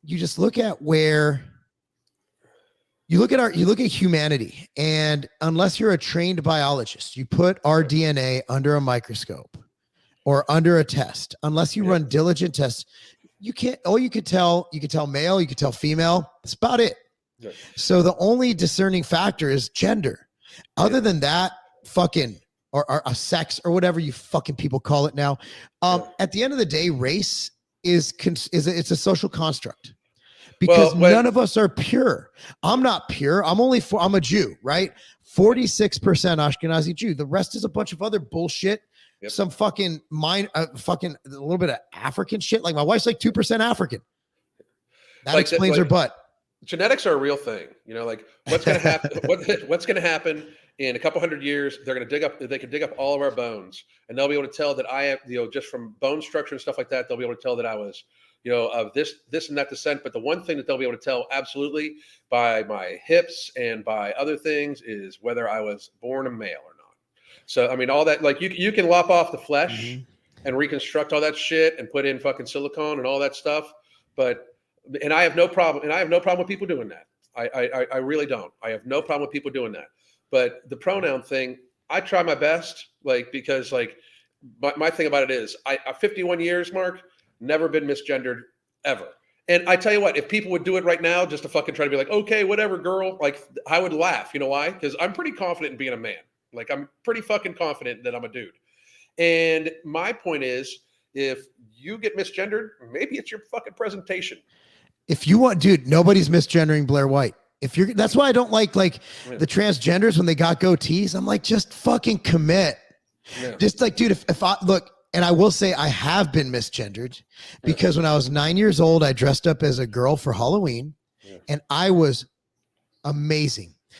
you just look at where you look at humanity, and unless you're a trained biologist, you put our DNA under a microscope or under a test, unless you run diligent tests, you can't, you could tell male, you could tell female. That's about it. Yeah. So the only discerning factor is gender. Other than that, fucking, or a sex or whatever you fucking people call it now. At the end of the day, race it's a social construct. Because none of us are pure. I'm not pure. I'm a Jew, right? 46% Ashkenazi Jew. The rest is a bunch of other bullshit. Yep. Some fucking fucking a little bit of African shit. Like my wife's like 2% African. That like explains her butt. Genetics are a real thing. You know, like what's going to happen? What's going to happen in a couple hundred years? They're going to they can dig up all of our bones, and they'll be able to tell that I have, just from bone structure and stuff like that. They'll be able to tell that I was, of this and that descent. But the one thing that they'll be able to tell absolutely by my hips and by other things is whether I was born a male or not. So, I mean, all that, like you can lop off the flesh and reconstruct all that shit and put in fucking silicone and all that stuff. And I have no problem. And I have no problem with people doing that. I really don't. I have no problem with people doing that. But the pronoun thing, I try my best, because my thing about it is I 51 years, Mark, never been misgendered ever. And I tell you what, if people would do it right now, just to fucking try to be like, okay, whatever, girl, I would laugh. You know why? Because I'm pretty confident in being a man. I'm pretty fucking confident that I'm a dude. And my point is, if you get misgendered, maybe it's your fucking presentation. If you want, dude, nobody's misgendering Blair White. That's why I don't like the transgenders when they got goatees. I'm like, just fucking commit. Yeah. Just dude, if I look, and I will say I have been misgendered because when I was 9 years old, I dressed up as a girl for Halloween and I was amazing.